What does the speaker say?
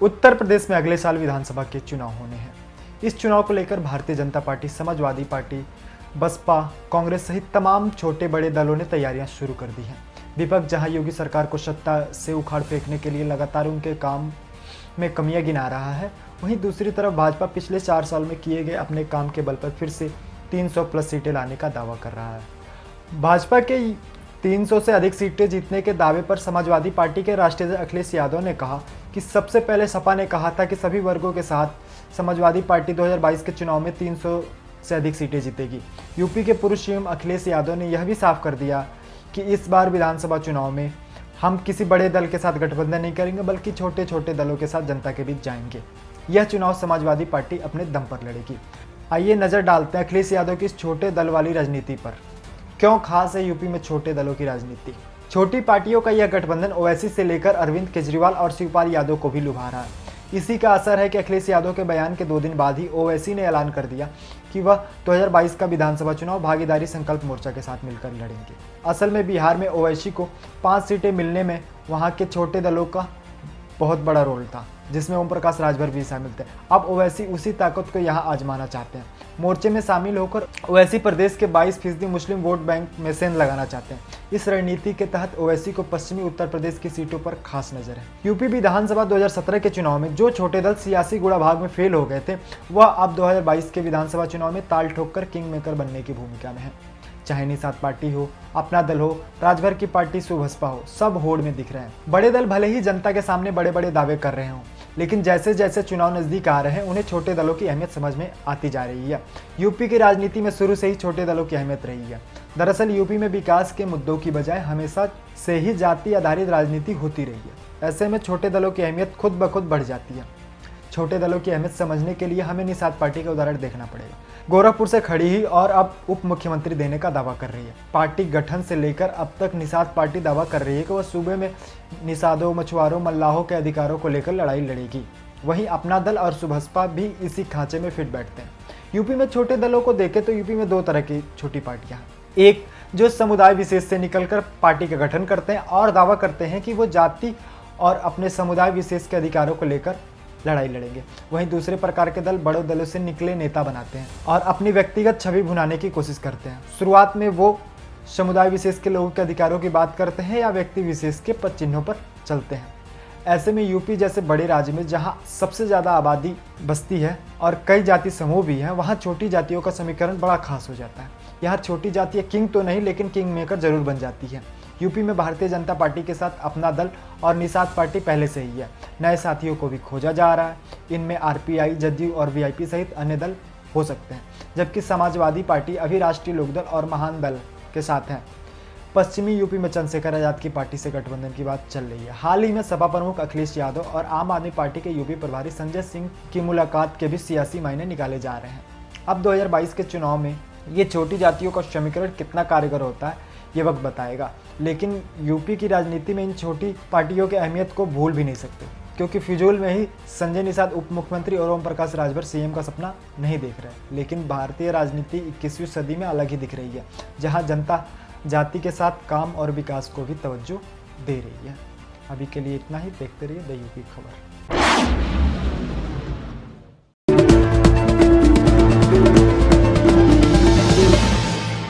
उत्तर प्रदेश में अगले साल विधानसभा के चुनाव होने हैं। इस चुनाव को लेकर भारतीय जनता पार्टी, समाजवादी पार्टी, बसपा, कांग्रेस सहित तमाम छोटे बड़े दलों ने तैयारियां शुरू कर दी हैं। विपक्ष जहां योगी सरकार को सत्ता से उखाड़ फेंकने के लिए लगातार उनके काम में कमियां गिना रहा है, वहीं दूसरी तरफ भाजपा पिछले 4 साल में किए गए अपने काम के बल पर फिर से 300 प्लस सीटें लाने का दावा कर रहा है। भाजपा के 300 से अधिक सीटें जीतने के दावे पर समाजवादी पार्टी के राष्ट्रीय अध्यक्ष अखिलेश यादव ने कहा कि सबसे पहले सपा ने कहा था कि सभी वर्गों के साथ समाजवादी पार्टी 2022 के चुनाव में 300 से अधिक सीटें जीतेगी। यूपी के पूर्व सीएम अखिलेश यादव ने यह भी साफ कर दिया कि इस बार विधानसभा चुनाव में हम किसी बड़े दल के साथ गठबंधन नहीं करेंगे, बल्कि छोटे छोटे दलों के साथ जनता के बीच जाएंगे। यह चुनाव समाजवादी पार्टी अपने दम पर लड़ेगी। आइए नजर डालते हैं अखिलेश यादव की इस छोटे दल वाली राजनीति पर। क्यों खास है यूपी में छोटे दलों की राजनीति? छोटी पार्टियों का यह गठबंधन ओवैसी से लेकर अरविंद केजरीवाल और शिवपाल यादव को भी लुभा रहा है। इसी का असर है कि अखिलेश यादव के बयान के 2 दिन बाद ही ओवैसी ने ऐलान कर दिया कि वह 2022 का विधानसभा चुनाव भागीदारी संकल्प मोर्चा के साथ मिलकर लड़ेंगे। असल में बिहार में ओवैसी को 5 सीटें मिलने में वहां के छोटे दलों का बहुत बड़ा रोल था, जिसमें ओम प्रकाश राजभर भी शामिल थे। अब ओवैसी उसी ताकत को यहां आजमाना चाहते हैं। मोर्चे में शामिल होकर ओवैसी प्रदेश के 22% मुस्लिम वोट बैंक में सेंध लगाना चाहते हैं। इस रणनीति के तहत ओवैसी को पश्चिमी उत्तर प्रदेश की सीटों पर खास नजर है। यूपी विधानसभा 2017 के चुनाव में जो छोटे दल सियासी गुणाभाग में फेल हो गए थे, वह अब 2022 के विधानसभा चुनाव में ताल ठोककर किंग मेकर बनने की भूमिका में है। चाहे निषाद पार्टी हो, अपना दल हो, राजभर की पार्टी सुबसपा हो, सब होड़ में दिख रहे हैं। बड़े दल भले ही जनता के सामने बड़े बड़े दावे कर रहे हों, लेकिन जैसे जैसे चुनाव नजदीक आ रहे हैं, उन्हें छोटे दलों की अहमियत समझ में आती जा रही है। यूपी की राजनीति में शुरू से ही छोटे दलों की अहमियत रही है। दरअसल यूपी में विकास के मुद्दों की बजाय हमेशा से ही जाति आधारित राजनीति होती रही है। ऐसे में छोटे दलों की अहमियत खुद ब खुद बढ़ जाती है। छोटे दलों की अहमियत समझने के लिए हमें निषाद पार्टी का उदाहरण देखना पड़ेगा। गोरखपुर से खड़ी ही और अब उप मुख्यमंत्री देने का दावा कर रही है। पार्टी गठन से लेकर अब तक निषाद पार्टी दावा कर रही है कि वह सूबे में निषादों, मछुआरों, मल्लाहों के अधिकारों को लेकर लड़ाई लड़ेगी। वहीं अपना दल और सुबसपा भी इसी खांचे में फिट बैठते हैं। यूपी में छोटे दलों को देखें तो यूपी में 2 तरह की छोटी पार्टियां हैं। एक जो समुदाय विशेष से निकलकर पार्टी का गठन करते हैं और दावा करते हैं कि वो जाति और अपने समुदाय विशेष के अधिकारों को लेकर लड़ाई लड़ेंगे। वहीं दूसरे प्रकार के दल बड़े दलों से निकले नेता बनाते हैं और अपनी व्यक्तिगत छवि भुनाने की कोशिश करते हैं। शुरुआत में वो समुदाय विशेष के लोगों के अधिकारों की बात करते हैं या व्यक्ति विशेष के पद चिन्हों पर चलते हैं। ऐसे में यूपी जैसे बड़े राज्य में जहां सबसे ज़्यादा आबादी बसती है और कई जाति समूह भी हैं, वहां छोटी जातियों का समीकरण बड़ा खास हो जाता है। यहाँ छोटी जातियाँ किंग तो नहीं, लेकिन किंग मेकर जरूर बन जाती है। यूपी में भारतीय जनता पार्टी के साथ अपना दल और निषाद पार्टी पहले से ही है। नए साथियों को भी खोजा जा रहा है। इनमें आरपीआई, जदयू और वीआईपी सहित अन्य दल हो सकते हैं, जबकि समाजवादी पार्टी अभी राष्ट्रीय लोकदल और महान दल के साथ है। पश्चिमी यूपी में चंद्रशेखर आजाद की पार्टी से गठबंधन की बात चल रही है। हाल ही में सपा प्रमुख अखिलेश यादव और आम आदमी पार्टी के यूपी प्रभारी संजय सिंह की मुलाकात के भी सियासी मायने निकाले जा रहे हैं। अब 2022 के चुनाव में ये छोटी जातियों का समीकरण कितना कारगर होता है, ये वक्त बताएगा। लेकिन यूपी की राजनीति में इन छोटी पार्टियों की अहमियत को भूल भी नहीं सकते, क्योंकि फिजूल में ही संजय निषाद उप मुख्यमंत्री और ओम प्रकाश राजभर सीएम का सपना नहीं देख रहे। लेकिन भारतीय राजनीति 21वीं सदी में अलग ही दिख रही है, जहां जनता जाति के साथ काम और विकास को भी तवज्जो दे रही है। अभी के लिए इतना ही। देखते रहिए द यूपी खबर।